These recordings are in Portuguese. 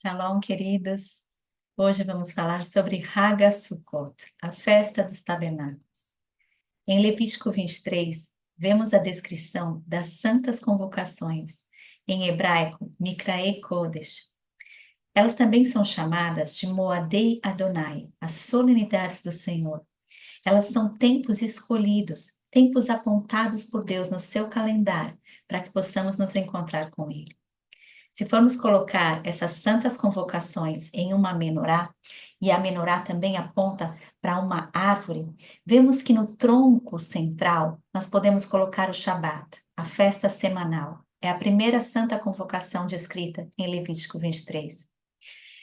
Shalom, queridos. Hoje vamos falar sobre Hag Sukkot, a festa dos tabernáculos. Em Levítico 23, vemos a descrição das santas convocações, em hebraico, Mikrae Kodesh. Elas também são chamadas de Moadei Adonai, as solenidades do Senhor. Elas são tempos escolhidos, tempos apontados por Deus no seu calendário, para que possamos nos encontrar com Ele. Se formos colocar essas santas convocações em uma menorá, e a menorá também aponta para uma árvore, vemos que no tronco central nós podemos colocar o Shabat, a festa semanal. É a primeira santa convocação descrita em Levítico 23.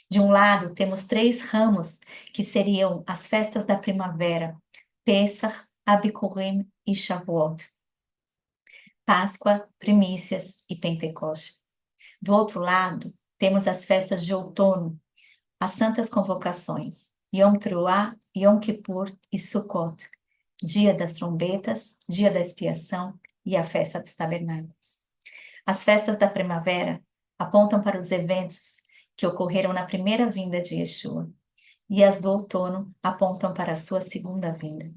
De um lado, temos 3 ramos, que seriam as festas da primavera, Pesach, Abikurim e Shavuot. Páscoa, primícias e Pentecostes. Do outro lado, temos as festas de outono, as santas convocações, Yom Teruah, Yom Kippur e Sukkot, dia das trombetas, dia da expiação e a festa dos tabernáculos. As festas da primavera apontam para os eventos que ocorreram na primeira vinda de Yeshua, e as do outono apontam para a sua segunda vinda.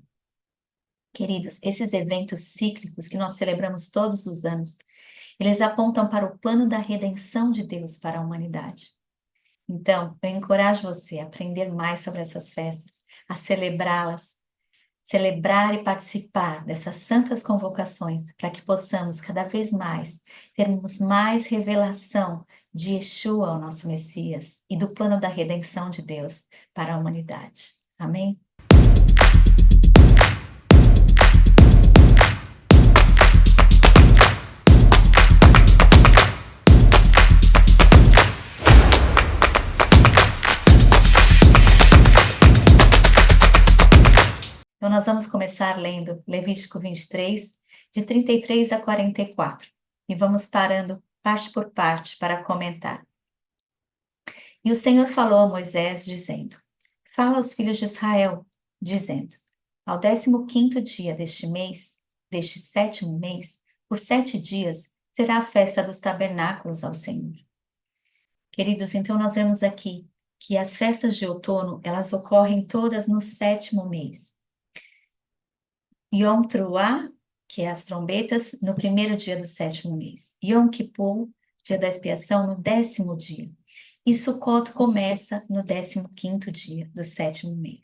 Queridos, esses eventos cíclicos que nós celebramos todos os anos, eles apontam para o plano da redenção de Deus para a humanidade. Então, eu encorajo você a aprender mais sobre essas festas, a celebrá-las, celebrar e participar dessas santas convocações, para que possamos cada vez mais termos mais revelação de Yeshua, o nosso Messias, e do plano da redenção de Deus para a humanidade. Amém? Então, nós vamos começar lendo Levítico 23, de 33 a 44, e vamos parando parte por parte para comentar. E o Senhor falou a Moisés, dizendo: Fala aos filhos de Israel, dizendo: Ao 15º dia deste mês, deste 7º mês, por 7 dias, será a festa dos tabernáculos ao Senhor. Queridos, então nós vemos aqui que as festas de outono, elas ocorrem todas no 7º mês. Yom Teruah, que é as trombetas, no primeiro dia do 7º mês. Yom Kippur, dia da expiação, no 10º dia. E Sukkot começa no 15º dia do 7º mês.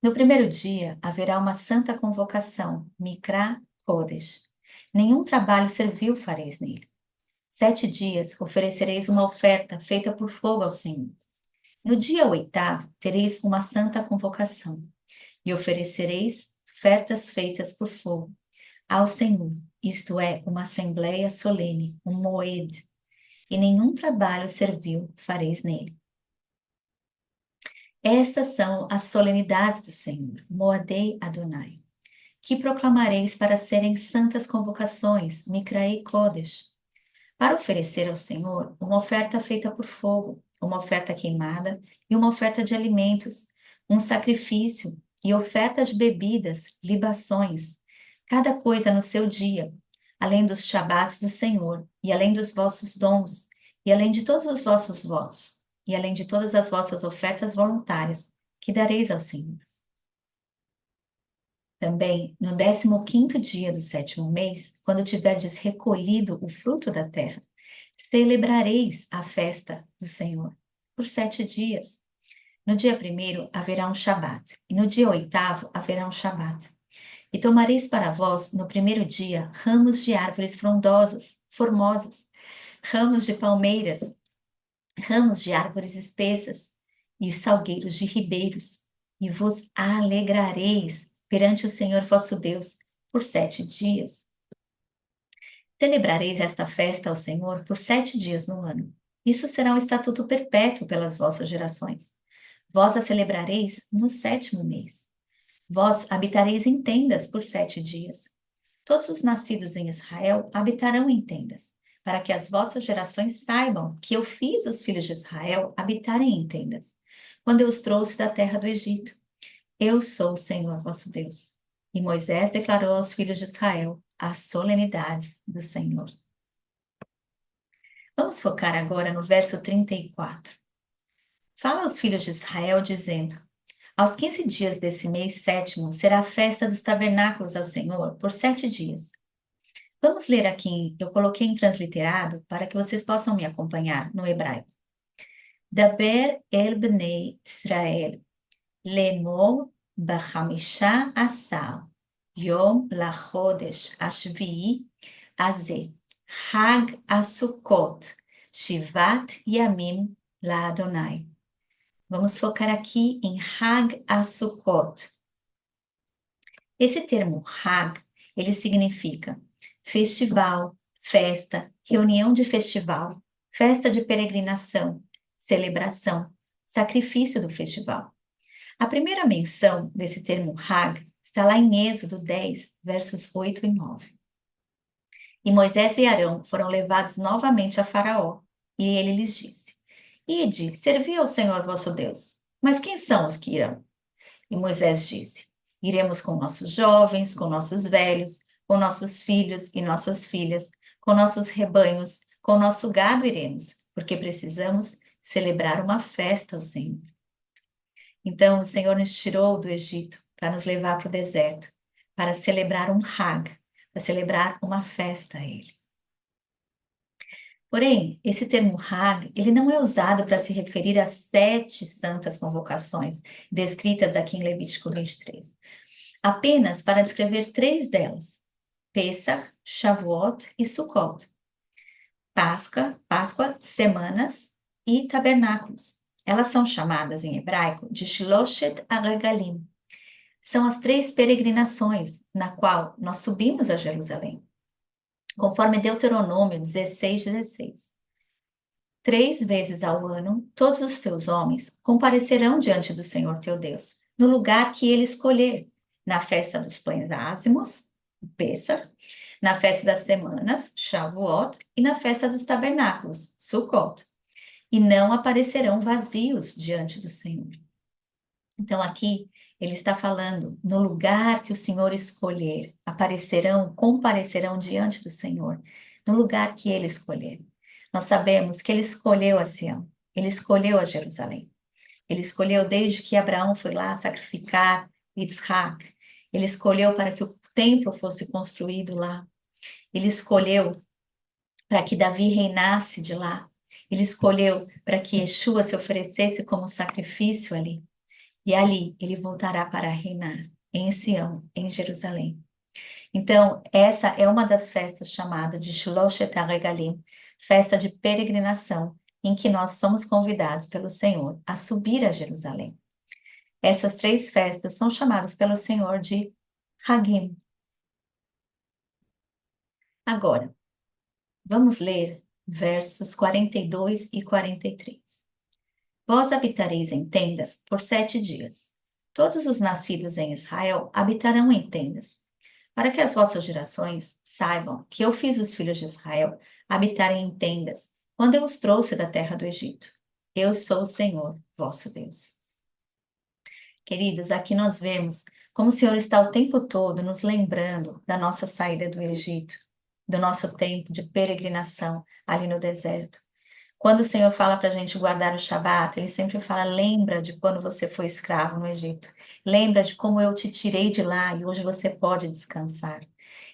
No primeiro dia, haverá uma santa convocação, Mikra Kodesh. Nenhum trabalho servil fareis nele. 7 dias oferecereis uma oferta feita por fogo ao Senhor. No dia 8º, tereis uma santa convocação, e oferecereis ofertas feitas por fogo ao Senhor, isto é, uma assembleia solene, um moed, e nenhum trabalho servil fareis nele. Estas são as solenidades do Senhor, Moadei Adonai, que proclamareis para serem santas convocações, Mikrae Kodesh, para oferecer ao Senhor uma oferta feita por fogo, uma oferta queimada e uma oferta de alimentos, um sacrifício e oferta de bebidas, libações, cada coisa no seu dia, além dos Shabatos do Senhor, e além dos vossos dons, e além de todos os vossos votos, e além de todas as vossas ofertas voluntárias, que dareis ao Senhor. Também, no 15º dia do 7º mês, quando tiverdes recolhido o fruto da terra, celebrareis a festa do Senhor por 7 dias. No dia 1º haverá um Shabat, e no dia 8º haverá um Shabat. E tomareis para vós, no primeiro dia, ramos de árvores frondosas, formosas, ramos de palmeiras, ramos de árvores espessas, e salgueiros de ribeiros, e vos alegrareis perante o Senhor vosso Deus por 7 dias. Celebrareis esta festa ao Senhor por 7 dias no ano. Isso será um estatuto perpétuo pelas vossas gerações. Vós a celebrareis no 7º mês. Vós habitareis em tendas por 7 dias. Todos os nascidos em Israel habitarão em tendas, para que as vossas gerações saibam que eu fiz os filhos de Israel habitarem em tendas, quando eu os trouxe da terra do Egito. Eu sou o Senhor vosso Deus. E Moisés declarou aos filhos de Israel as solenidades do Senhor. Vamos focar agora no verso 34. Fala aos filhos de Israel, dizendo: Aos 15 dias desse mês sétimo será a festa dos tabernáculos ao Senhor por 7 dias. Vamos ler aqui, eu coloquei em transliterado para que vocês possam me acompanhar no hebraico. Daber el bnei Israel, lemor b'chamisha asar, yom lachodesh ashvi'i azeh, Hag Asukot, Shivat Yamim la Adonai. Vamos focar aqui em Hag Asukot. Esse termo Hag, ele significa festival, festa, reunião de festival, festa de peregrinação, celebração, sacrifício do festival. A primeira menção desse termo Hag está lá em Êxodo 10, versos 8 e 9. E Moisés e Arão foram levados novamente a Faraó, e ele lhes disse: Ide, servi ao Senhor vosso Deus. Mas quem são os que irão? E Moisés disse: Iremos com nossos jovens, com nossos velhos, com nossos filhos e nossas filhas, com nossos rebanhos, com nosso gado iremos, porque precisamos celebrar uma festa ao Senhor. Então o Senhor nos tirou do Egito para nos levar para o deserto, para celebrar um Hag, para celebrar uma festa a Ele. Porém, esse termo Hag, ele não é usado para se referir às 7 santas convocações descritas aqui em Levítico 23, apenas para descrever 3 delas: Pessach, Shavuot e Sukkot. Páscoa, semanas e tabernáculos. Elas são chamadas em hebraico de Shloshet HaRegalim. São as 3 peregrinações na qual nós subimos a Jerusalém, conforme Deuteronômio 16:16. 3 vezes ao ano, todos os teus homens comparecerão diante do Senhor teu Deus, no lugar que ele escolher, na festa dos pães ázimos, Pessach, na festa das semanas, Shavuot, e na festa dos tabernáculos, Sukkot, e não aparecerão vazios diante do Senhor. Então aqui ele está falando no lugar que o Senhor escolher, comparecerão diante do Senhor, no lugar que ele escolher. Nós sabemos que ele escolheu a Sião, ele escolheu a Jerusalém. Ele escolheu desde que Abraão foi lá sacrificar Isaac. Ele escolheu para que o templo fosse construído lá. Ele escolheu para que Davi reinasse de lá. Ele escolheu para que Yeshua se oferecesse como sacrifício ali. E ali ele voltará para reinar, em Sião, em Jerusalém. Então, essa é uma das festas chamada de Shloshet HaRegalim, festa de peregrinação, em que nós somos convidados pelo Senhor a subir a Jerusalém. Essas 3 festas são chamadas pelo Senhor de Hagim. Agora, vamos ler versos 42 e 43. Vós habitareis em tendas por 7 dias. Todos os nascidos em Israel habitarão em tendas, para que as vossas gerações saibam que eu fiz os filhos de Israel habitarem em tendas, quando eu os trouxe da terra do Egito. Eu sou o Senhor, vosso Deus. Queridos, aqui nós vemos como o Senhor está o tempo todo nos lembrando da nossa saída do Egito, do nosso tempo de peregrinação ali no deserto. Quando o Senhor fala para a gente guardar o Shabat, Ele sempre fala: lembra de quando você foi escravo no Egito. Lembra de como eu te tirei de lá e hoje você pode descansar.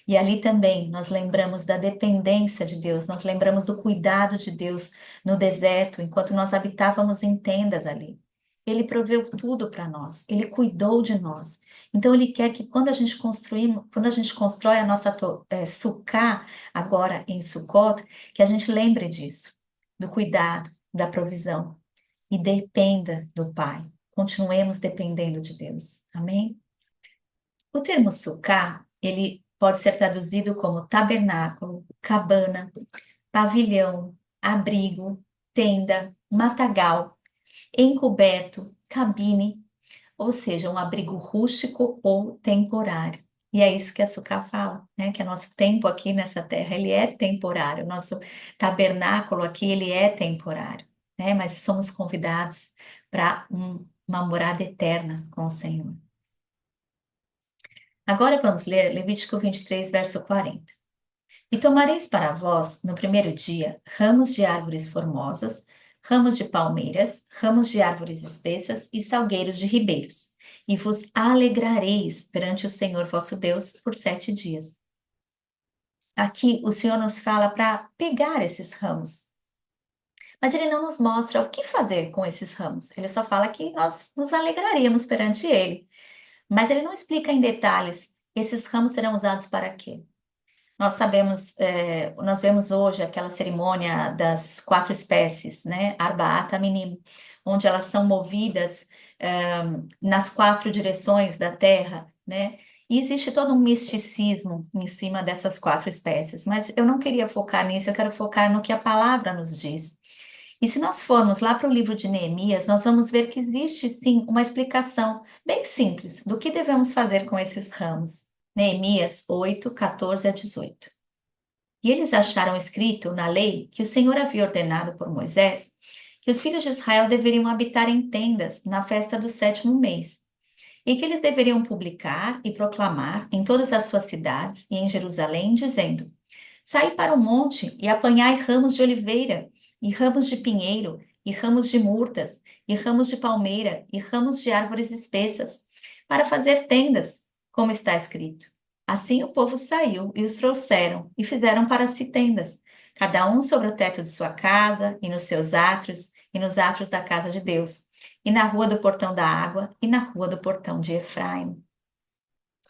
E ali também nós lembramos da dependência de Deus, nós lembramos do cuidado de Deus no deserto, enquanto nós habitávamos em tendas ali. Ele proveu tudo para nós, Ele cuidou de nós. Então Ele quer que quando a gente constrói a nossa sucá agora em Sukkot, que a gente lembre disso, do cuidado, da provisão, e dependa do Pai. Continuemos dependendo de Deus. Amém? O termo sucá, ele pode ser traduzido como tabernáculo, cabana, pavilhão, abrigo, tenda, matagal, encoberto, cabine, ou seja, um abrigo rústico ou temporário. E é isso que a Sucá fala, né? Que o nosso tempo aqui nessa terra, ele é temporário. O nosso tabernáculo aqui, ele é temporário, né? Mas somos convidados para uma morada eterna com o Senhor. Agora vamos ler Levítico 23, verso 40. E tomareis para vós, no primeiro dia, ramos de árvores formosas, ramos de palmeiras, ramos de árvores espessas e salgueiros de ribeiros, e vos alegrareis perante o Senhor vosso Deus por 7 dias. Aqui o Senhor nos fala para pegar esses ramos, mas ele não nos mostra o que fazer com esses ramos. Ele só fala que nós nos alegraríamos perante ele, mas ele não explica em detalhes esses ramos serão usados para quê. Nós sabemos, nós vemos hoje aquela cerimônia das 4 espécies, né? Arbaata Minim, onde elas são movidas nas 4 direções da terra, né? E existe todo um misticismo em cima dessas 4 espécies, mas eu não queria focar nisso, eu quero focar no que a palavra nos diz. E se nós formos lá para o livro de Neemias, nós vamos ver que existe sim uma explicação bem simples do que devemos fazer com esses ramos. Neemias 8, 14 a 18. E eles acharam escrito na lei que o Senhor havia ordenado por Moisés que os filhos de Israel deveriam habitar em tendas na festa do 7º mês, e que eles deveriam publicar e proclamar em todas as suas cidades e em Jerusalém, dizendo: Saí para o monte e apanhai ramos de oliveira, e ramos de pinheiro, e ramos de murtas, e ramos de palmeira, e ramos de árvores espessas, para fazer tendas, como está escrito. Assim o povo saiu e os trouxeram, e fizeram para si tendas, cada um sobre o teto de sua casa, e nos seus átrios, e nos átrios da casa de Deus, e na rua do portão da água, e na rua do portão de Efraim.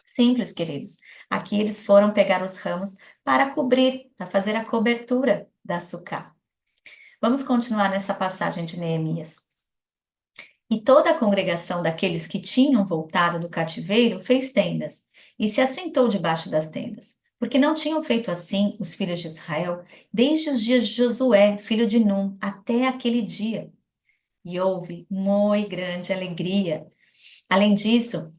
Simples, queridos. Aqui eles foram pegar os ramos para cobrir, para fazer a cobertura da sucá. Vamos continuar nessa passagem de Neemias. E toda a congregação daqueles que tinham voltado do cativeiro fez tendas e se assentou debaixo das tendas, porque não tinham feito assim os filhos de Israel desde os dias de Josué, filho de Num, até aquele dia. E houve muito grande alegria. Além disso,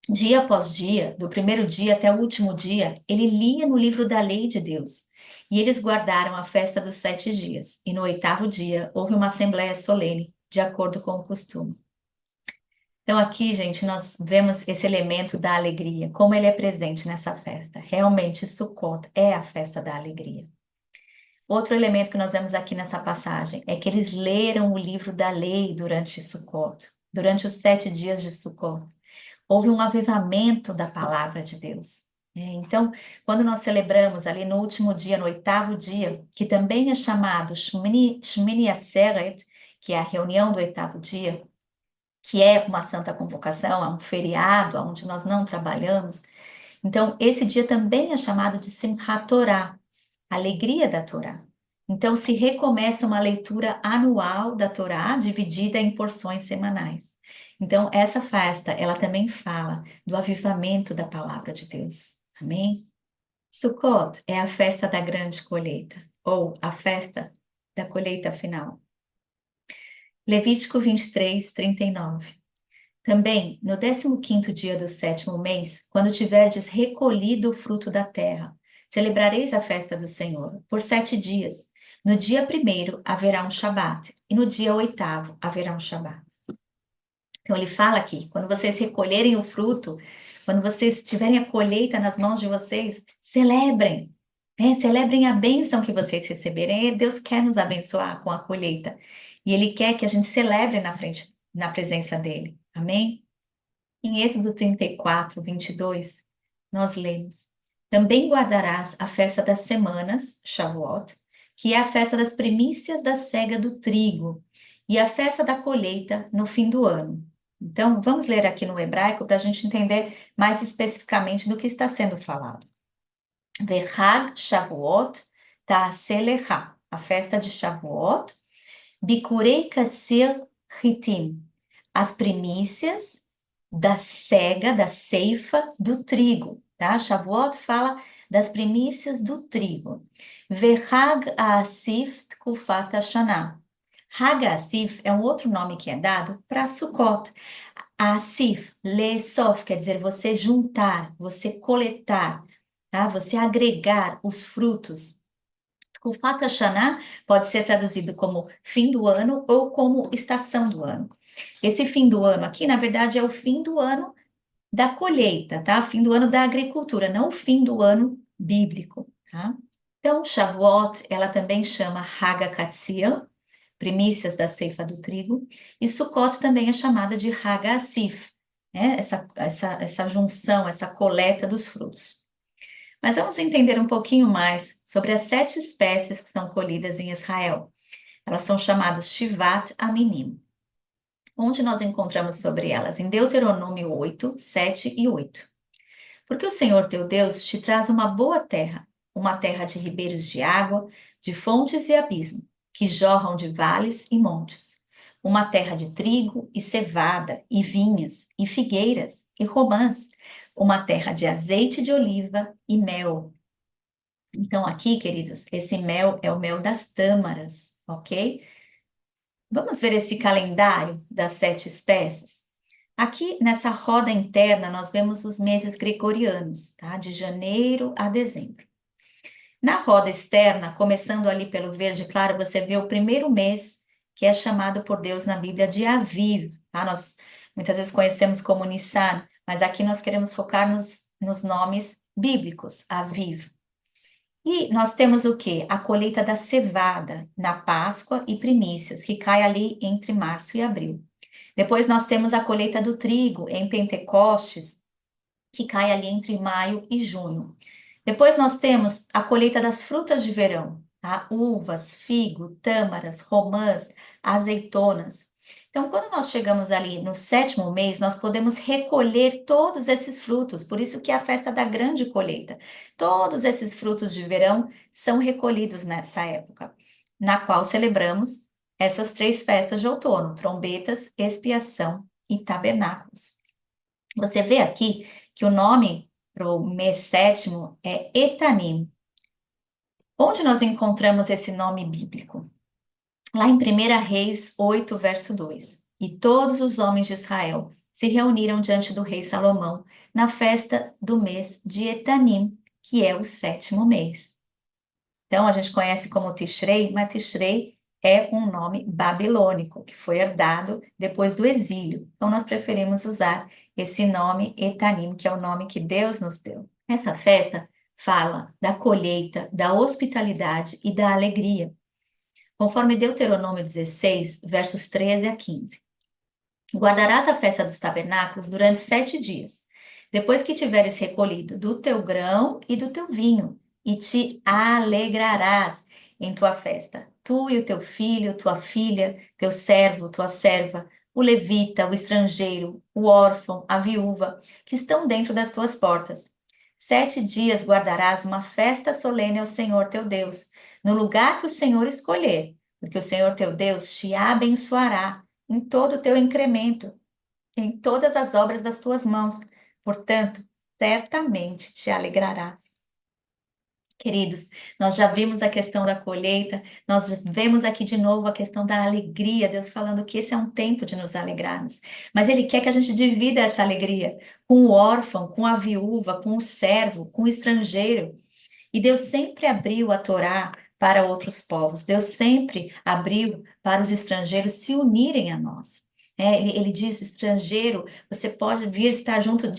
dia após dia, do primeiro dia até o último dia, ele lia no livro da lei de Deus. E eles guardaram a festa dos 7 dias. E no 8º dia houve uma assembleia solene, de acordo com o costume. Então, aqui, gente, nós vemos esse elemento da alegria, como ele é presente nessa festa. Realmente, Sukkot é a festa da alegria. Outro elemento que nós vemos aqui nessa passagem é que eles leram o livro da lei durante Sukkot, durante os 7 dias de Sukkot. Houve um avivamento da palavra de Deus. Então, quando nós celebramos ali no último dia, no 8º dia, que também é chamado Shmini Atzeret, que é a reunião do 8º dia, que é uma santa convocação, é um feriado, onde nós não trabalhamos. Então, esse dia também é chamado de Simchat Torah, alegria da Torá. Então, se recomeça uma leitura anual da Torá, dividida em porções semanais. Então, essa festa, ela também fala do avivamento da palavra de Deus. Amém? Sukkot é a festa da grande colheita, ou a festa da colheita final. Levítico 23, 39. Também, no 15º dia do 7º mês, quando tiverdes recolhido o fruto da terra, celebrareis a festa do Senhor por 7 dias. No dia 1º haverá um Shabat, e no dia 8º haverá um Shabat. Então ele fala aqui, quando vocês recolherem o fruto, quando vocês tiverem a colheita nas mãos de vocês, celebrem, né? Celebrem a bênção que vocês receberem. E Deus quer nos abençoar com a colheita. E Ele quer que a gente celebre na presença dEle. Amém? Em Êxodo 34, 22, nós lemos: Também guardarás a festa das semanas, Shavuot, que é a festa das primícias da cega do trigo, e a festa da colheita no fim do ano. Então, vamos ler aqui no hebraico para a gente entender mais especificamente do que está sendo falado. Verhag Shavuot Ta'aselecha, a festa de Shavuot, Bikurei Katsir Hitim, as primícias da cega, da ceifa do trigo, tá? Shavuot fala das primícias do trigo. Verhag Asif Tkufat Hashanah. Hag Asif é um outro nome que é dado para Sukkot. Asif, lesof, quer dizer você juntar, você coletar, tá? Você agregar os frutos. Tkufat Hashanah pode ser traduzido como fim do ano ou como estação do ano. Esse fim do ano aqui, na verdade, é o fim do ano da colheita, tá? Fim do ano da agricultura, não o fim do ano bíblico, tá? Então, Shavuot, ela também chama Hag HaKatziel, primícias da ceifa do trigo, e Sukkot também é chamada de Hag HaAsif, né? Essa junção, essa coleta dos frutos. Mas vamos entender um pouquinho mais sobre as 7 espécies que são colhidas em Israel. Elas são chamadas Shivat Aminim. Onde nós encontramos sobre elas? Em Deuteronômio 8, 7 e 8. Porque o Senhor teu Deus te traz uma terra de ribeiros de água, de fontes e abismo, que jorram de vales e montes, uma terra de trigo e cevada, e vinhas, e figueiras, e romãs, uma terra de azeite de oliva e mel. Então, aqui, queridos, esse mel é o mel das tâmaras, ok? Vamos ver esse calendário das 7 espécies? Aqui nessa roda interna, nós vemos os meses gregorianos, tá? De janeiro a dezembro. Na roda externa, começando ali pelo verde claro, você vê o primeiro mês, que é chamado por Deus na Bíblia de Aviv, tá? Nós muitas vezes conhecemos como Nissan, mas aqui nós queremos focar nos nomes bíblicos, Aviv. E nós temos o quê? A colheita da cevada na Páscoa e primícias, que cai ali entre março e abril. Depois nós temos a colheita do trigo em Pentecostes, que cai ali entre maio e junho. Depois nós temos a colheita das frutas de verão, tá? Uvas, figo, tâmaras, romãs, azeitonas. Então, quando nós chegamos ali no 7º mês, nós podemos recolher todos esses frutos, por isso que é a festa da grande colheita. Todos esses frutos de verão são recolhidos nessa época, na qual celebramos essas 3 festas de outono: trombetas, expiação e tabernáculos. Você vê aqui que o nome para o mês 7º é Etanim. Onde nós encontramos esse nome bíblico? Lá em 1 Reis 8, verso 2. E todos os homens de Israel se reuniram diante do rei Salomão na festa do mês de Etanim, que é o 7º mês. Então, a gente conhece como Tishrei, mas Tishrei é um nome babilônico, que foi herdado depois do exílio. Então, nós preferimos usar esse nome Etanim, que é o nome que Deus nos deu. Essa festa fala da colheita, da hospitalidade e da alegria, conforme Deuteronômio 16, versos 13 a 15. Guardarás a festa dos tabernáculos durante 7 dias, depois que tiveres recolhido do teu grão e do teu vinho, e te alegrarás em tua festa, tu e o teu filho, tua filha, teu servo, tua serva, o levita, o estrangeiro, o órfão, a viúva, que estão dentro das tuas portas. 7 dias guardarás uma festa solene ao Senhor teu Deus, no lugar que o Senhor escolher, porque o Senhor teu Deus te abençoará em todo o teu incremento, em todas as obras das tuas mãos. Portanto, certamente te alegrarás. Queridos, nós já vimos a questão da colheita, nós vemos aqui de novo a questão da alegria, Deus falando que esse é um tempo de nos alegrarmos, mas Ele quer que a gente divida essa alegria com o órfão, com a viúva, com o servo, com o estrangeiro. E Deus sempre abriu a Torá para outros povos, Deus sempre abriu para os estrangeiros se unirem a nós. Ele diz, estrangeiro, você pode vir estar junto,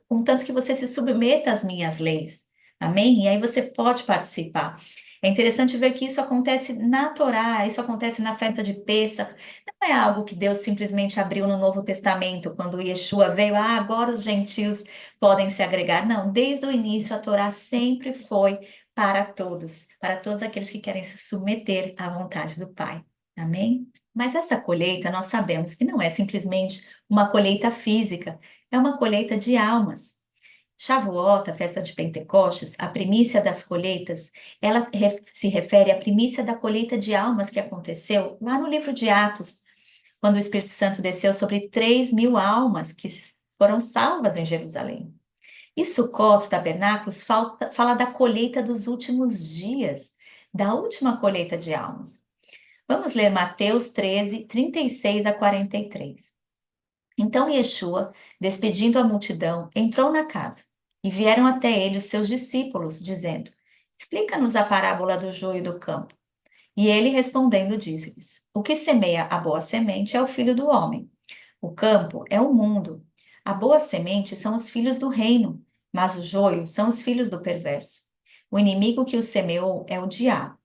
contanto que você se submeta às minhas leis. Amém? E aí você pode participar. É interessante ver que isso acontece na Torá, isso acontece na festa de Pêssar. Não é algo que Deus simplesmente abriu no Novo Testamento, quando Yeshua veio, agora os gentios podem se agregar. Não, desde o início a Torá sempre foi para todos aqueles que querem se submeter à vontade do Pai. Amém? Mas essa colheita, nós sabemos que não é simplesmente uma colheita física, é uma colheita de almas. Shavuot, a festa de Pentecostes, a primícia das colheitas, ela se refere à primícia da colheita de almas que aconteceu lá no livro de Atos, quando o Espírito Santo desceu sobre 3.000 almas que foram salvas em Jerusalém. E Sukkot, tabernáculos, fala da colheita dos últimos dias, da última colheita de almas. Vamos ler Mateus 13, 36 a 43. Então Yeshua, despedindo a multidão, entrou na casa, e vieram até ele os seus discípulos, dizendo: Explica-nos a parábola do joio do campo. E ele, respondendo, disse-lhes: O que semeia a boa semente é o filho do homem. O campo é o mundo. A boa semente são os filhos do reino, mas o joio são os filhos do perverso. O inimigo que o semeou é o diabo.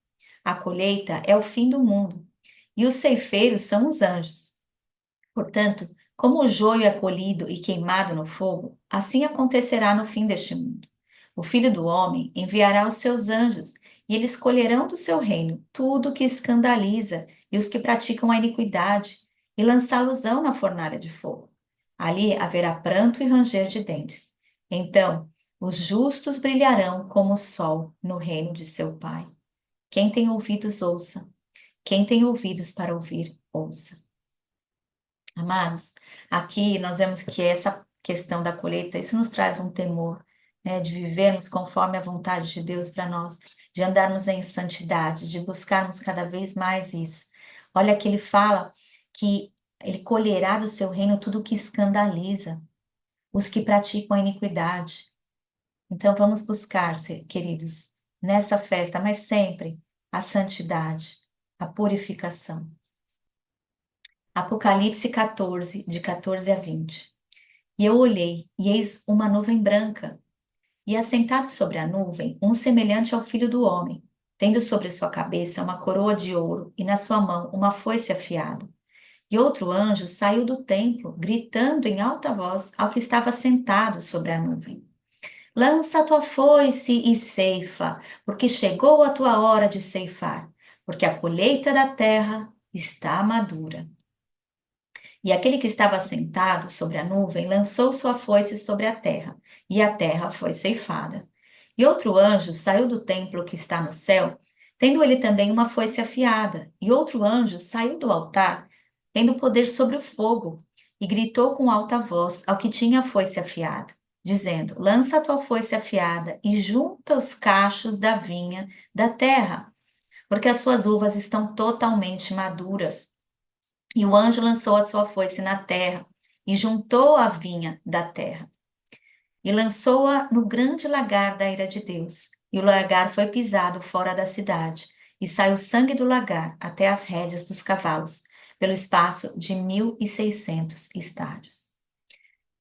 A colheita é o fim do mundo, e os ceifeiros são os anjos. Portanto, como o joio é colhido e queimado no fogo, assim acontecerá no fim deste mundo. O Filho do Homem enviará os seus anjos, e eles colherão do seu reino tudo o que escandaliza e os que praticam a iniquidade, e lançá-los-ão na fornalha de fogo. Ali haverá pranto e ranger de dentes. Então, os justos brilharão como o sol no reino de seu Pai. Quem tem ouvidos, ouça. Quem tem ouvidos para ouvir, ouça. Amados, aqui nós vemos que essa questão da colheita, isso nos traz um temor, né, de vivermos conforme a vontade de Deus para nós, de andarmos em santidade, de buscarmos cada vez mais isso. Olha que ele fala que ele colherá do seu reino tudo que escandaliza, os que praticam a iniquidade. Então vamos buscar, queridos, nessa festa, mas sempre a santidade, a purificação. Apocalipse 14, de 14 a 20. E eu olhei, e eis uma nuvem branca, e assentado sobre a nuvem, um semelhante ao filho do homem, tendo sobre sua cabeça uma coroa de ouro, e na sua mão uma foice afiada. E outro anjo saiu do templo, gritando em alta voz ao que estava sentado sobre a nuvem: Lança a tua foice e ceifa, porque chegou a tua hora de ceifar, porque a colheita da terra está madura. E aquele que estava sentado sobre a nuvem lançou sua foice sobre a terra, e a terra foi ceifada. E outro anjo saiu do templo que está no céu, tendo ele também uma foice afiada. E outro anjo saiu do altar, tendo poder sobre o fogo, e gritou com alta voz ao que tinha a foice afiada, dizendo: Lança a tua foice afiada e junta os cachos da vinha da terra, porque as suas uvas estão totalmente maduras. E o anjo lançou a sua foice na terra e juntou a vinha da terra e lançou-a no grande lagar da ira de Deus. E o lagar foi pisado fora da cidade e saiu sangue do lagar até as rédeas dos cavalos, pelo espaço de 1.600 estádios.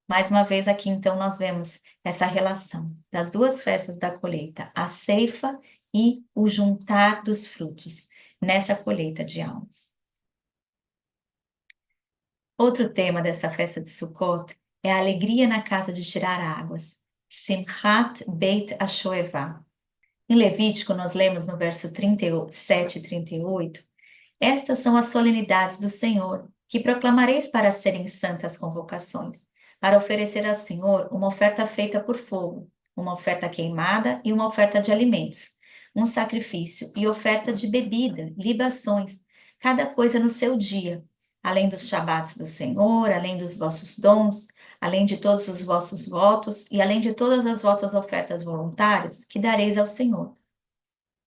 Mais uma vez aqui, então, nós vemos essa relação das duas festas da colheita, a ceifa e o juntar dos frutos nessa colheita de almas. Outro tema dessa festa de Sukkot é a alegria na casa de tirar águas. Simchat Beit HaShoevah. Em Levítico, nós lemos no verso 37 e 38, estas são as solenidades do Senhor, que proclamareis para serem santas convocações, para oferecer ao Senhor uma oferta feita por fogo, uma oferta queimada e uma oferta de alimentos, um sacrifício e oferta de bebida, libações, cada coisa no seu dia, além dos shabatos do Senhor, além dos vossos dons, além de todos os vossos votos e além de todas as vossas ofertas voluntárias que dareis ao Senhor.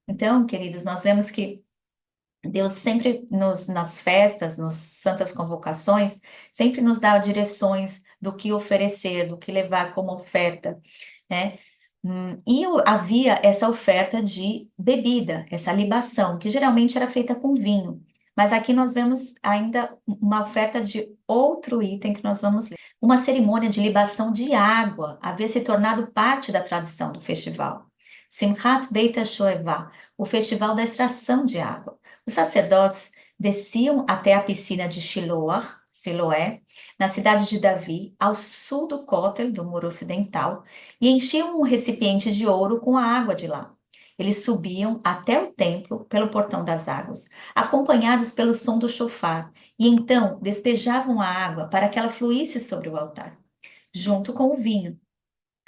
Então, queridos, nós vemos que Deus sempre nas festas, nas santas convocações, sempre nos dá direções do que oferecer, do que levar como oferta, né? E havia essa oferta de bebida, essa libação, que geralmente era feita com vinho. Mas aqui nós vemos ainda uma oferta de outro item que nós vamos ler. Uma cerimônia de libação de água havia se tornado parte da tradição do festival. Simchat Beit HaShoevah, o festival da extração de água. Os sacerdotes desciam até a piscina de Siloé, na cidade de Davi, ao sul do Cótel, do muro ocidental, e enchiam um recipiente de ouro com a água de lá. Eles subiam até o templo pelo portão das águas, acompanhados pelo som do chofar, e então despejavam a água para que ela fluísse sobre o altar, junto com o vinho.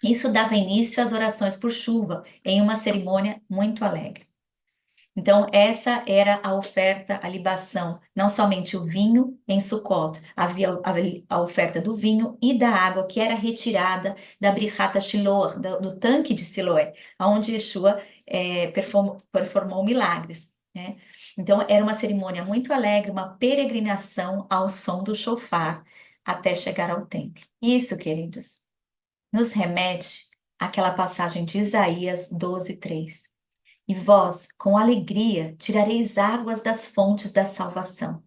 Isso dava início às orações por chuva, em uma cerimônia muito alegre. Então, essa era a oferta, a libação, não somente o vinho em Sukkot, havia a oferta do vinho e da água que era retirada da Brichat Shiloh, do tanque de Siloé, onde Yeshua performou milagres, né? Então, era uma cerimônia muito alegre, uma peregrinação ao som do shofar até chegar ao templo. Isso, queridos, nos remete àquela passagem de Isaías 12:3. E vós, com alegria, tirareis águas das fontes da salvação.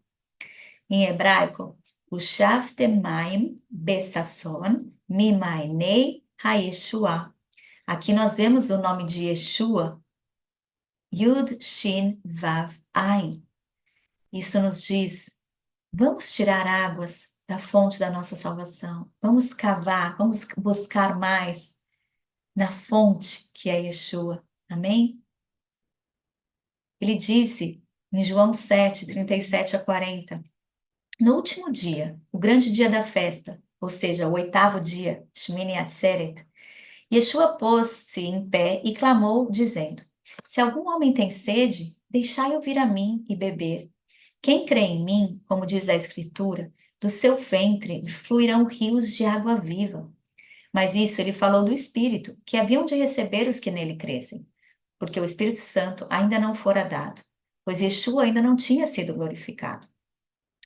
Em hebraico, o Shaftemaim Besasson Mimainei Hayeshua. Aqui nós vemos o nome de Yeshua, Yud, Shin, Vav, Ain. Isso nos diz, vamos tirar águas da fonte da nossa salvação. Vamos cavar, vamos buscar mais na fonte que é Yeshua. Amém? Ele disse em João 7, 37 a 40, no último dia, o grande dia da festa, ou seja, o oitavo dia, Shmini Atzeret, Yeshua pôs-se em pé e clamou, dizendo, se algum homem tem sede, deixai-o vir a mim e beber. Quem crê em mim, como diz a Escritura, do seu ventre fluirão rios de água viva. Mas isso ele falou do Espírito, que haviam de receber os que nele crescem, porque o Espírito Santo ainda não fora dado, pois Yeshua ainda não tinha sido glorificado.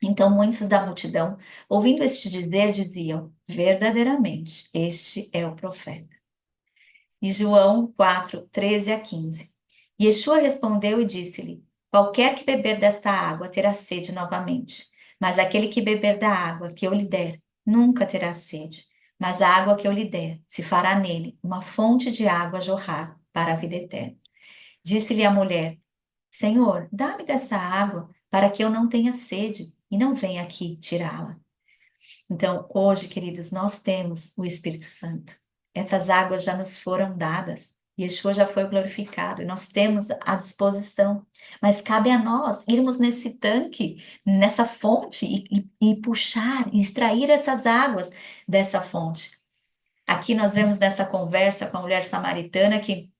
Então muitos da multidão, ouvindo este dizer, diziam, verdadeiramente, este é o profeta. E João 4, 13 a 15. Yeshua respondeu e disse-lhe, qualquer que beber desta água terá sede novamente, mas aquele que beber da água que eu lhe der, nunca terá sede, mas a água que eu lhe der se fará nele uma fonte de água a jorrar para a vida eterna. Disse-lhe a mulher, Senhor, dá-me dessa água para que eu não tenha sede e não venha aqui tirá-la. Então, hoje, queridos, nós temos o Espírito Santo. Essas águas já nos foram dadas. Yeshua já foi glorificado e nós temos à disposição. Mas cabe a nós irmos nesse tanque, nessa fonte e puxar, e extrair essas águas dessa fonte. Aqui nós vemos nessa conversa com a mulher samaritana que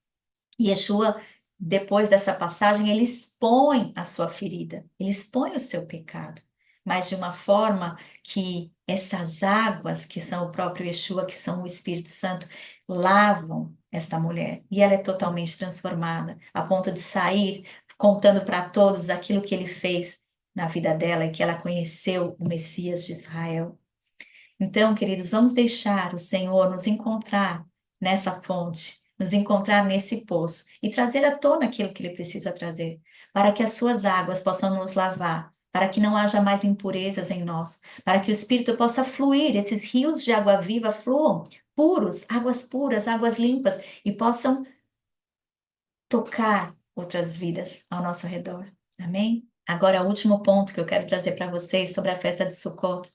Yeshua, depois dessa passagem, ele expõe a sua ferida, ele expõe o seu pecado, mas de uma forma que essas águas, que são o próprio Yeshua, que são o Espírito Santo, lavam esta mulher e ela é totalmente transformada, a ponto de sair contando para todos aquilo que ele fez na vida dela e que ela conheceu o Messias de Israel. Então, queridos, vamos deixar o Senhor nos encontrar nessa fonte, nos encontrar nesse poço e trazer à tona aquilo que Ele precisa trazer, para que as suas águas possam nos lavar, para que não haja mais impurezas em nós, para que o Espírito possa fluir, esses rios de água viva fluam, puras, águas limpas, e possam tocar outras vidas ao nosso redor. Amém? Agora, o último ponto que eu quero trazer para vocês sobre a festa de Sukkot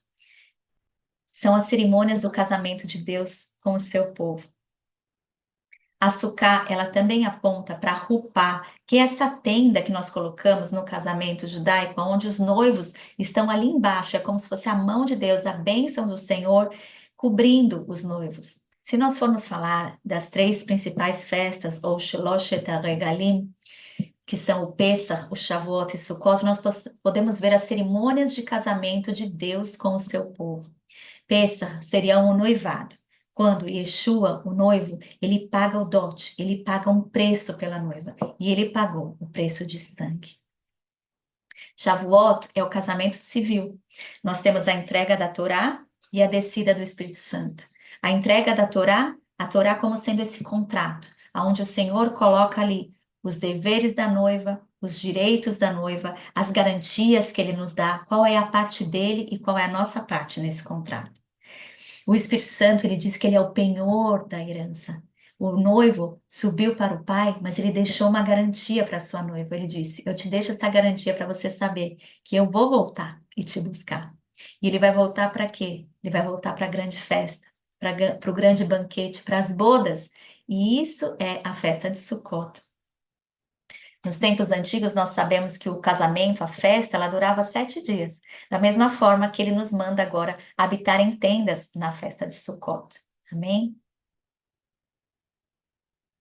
são as cerimônias do casamento de Deus com o seu povo. A Sukká, ela também aponta para a Rupá, que é essa tenda que nós colocamos no casamento judaico, onde os noivos estão ali embaixo, é como se fosse a mão de Deus, a bênção do Senhor, cobrindo os noivos. Se nós formos falar das três principais festas, ou Shloshet HaRegalim, que são o Pessah, o Shavuot e Sukkot, nós podemos ver as cerimônias de casamento de Deus com o seu povo. Pessah seria um noivado. Quando Yeshua, o noivo, ele paga o dote, ele paga um preço pela noiva. E ele pagou o preço de sangue. Shavuot é o casamento civil. Nós temos a entrega da Torá e a descida do Espírito Santo. A entrega da Torá, a Torá como sendo esse contrato, onde o Senhor coloca ali os deveres da noiva, os direitos da noiva, as garantias que ele nos dá, qual é a parte dele e qual é a nossa parte nesse contrato. O Espírito Santo, ele diz que ele é o penhor da herança. O noivo subiu para o pai, mas ele deixou uma garantia para sua noiva. Ele disse: eu te deixo essa garantia para você saber que eu vou voltar e te buscar. E ele vai voltar para quê? Ele vai voltar para a grande festa, para o grande banquete, para as bodas. E isso é a festa de Sukkot. Nos tempos antigos, nós sabemos que o casamento, a festa, ela durava 7 dias. Da mesma forma que ele nos manda agora habitar em tendas na festa de Sukkot. Amém?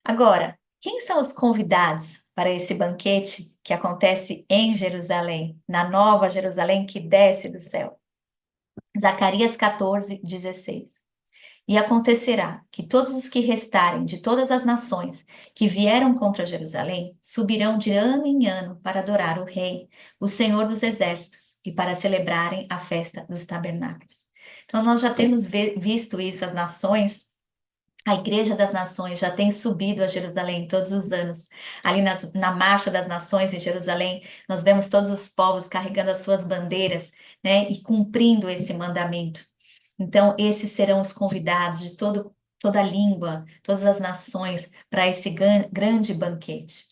Agora, quem são os convidados para esse banquete que acontece em Jerusalém, na nova Jerusalém que desce do céu? Zacarias 14, 16. E acontecerá que todos os que restarem de todas as nações que vieram contra Jerusalém subirão de ano em ano para adorar o Rei, o Senhor dos Exércitos, e para celebrarem a festa dos tabernáculos. Então, nós já temos visto isso, as nações, a Igreja das Nações já tem subido a Jerusalém todos os anos. Ali na Marcha das Nações em Jerusalém, nós vemos todos os povos carregando as suas bandeiras, né, e cumprindo esse mandamento. Então, esses serão os convidados de toda língua, todas as nações para esse grande banquete.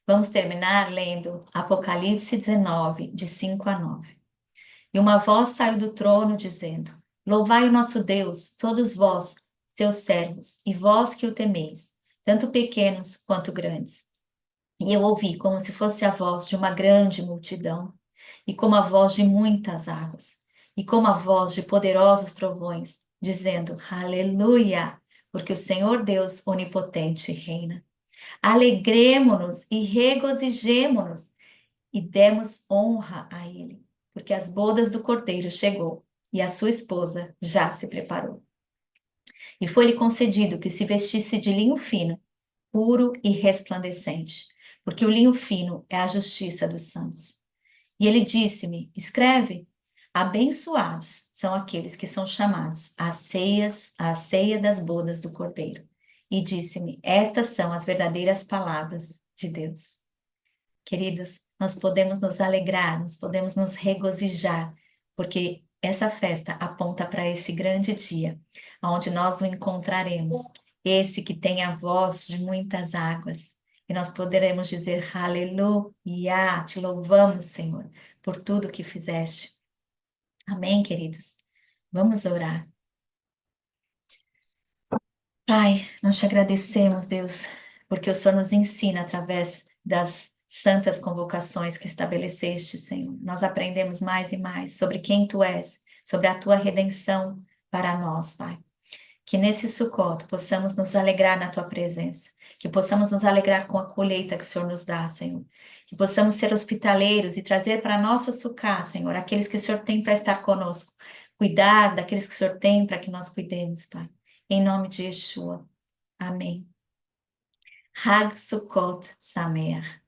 Vamos terminar lendo Apocalipse 19, de 5 a 9. E uma voz saiu do trono dizendo: Louvai o nosso Deus, todos vós, seus servos, e vós que o temeis, tanto pequenos quanto grandes. E eu ouvi como se fosse a voz de uma grande multidão, e como a voz de muitas águas, e como a voz de poderosos trovões, dizendo: Aleluia, porque o Senhor Deus onipotente reina. Alegremo-nos e regozijemo-nos e demos honra a ele, porque as bodas do Cordeiro chegou e a sua esposa já se preparou. E foi-lhe concedido que se vestisse de linho fino, puro e resplandecente, porque o linho fino é a justiça dos santos. E ele disse-me: Escreve, abençoados são aqueles que são chamados à ceia das bodas do Cordeiro. E disse-me: Estas são as verdadeiras palavras de Deus. Queridos, nós podemos nos alegrar, nós podemos nos regozijar, porque essa festa aponta para esse grande dia, onde nós o encontraremos, esse que tem a voz de muitas águas, e nós poderemos dizer: Aleluia, te louvamos, Senhor, por tudo que fizeste. Amém, queridos? Vamos orar. Pai, nós te agradecemos, Deus, porque o Senhor nos ensina através das santas convocações que estabeleceste, Senhor. Nós aprendemos mais e mais sobre quem Tu és, sobre a Tua redenção para nós, Pai. Que nesse Sukkot possamos nos alegrar na Tua presença, que possamos nos alegrar com a colheita que o Senhor nos dá, Senhor. Que possamos ser hospitaleiros e trazer para a nossa Sukkah, Senhor, aqueles que o Senhor tem para estar conosco. Cuidar daqueles que o Senhor tem para que nós cuidemos, Pai. Em nome de Yeshua. Amém. Hag Sukkot Sameach.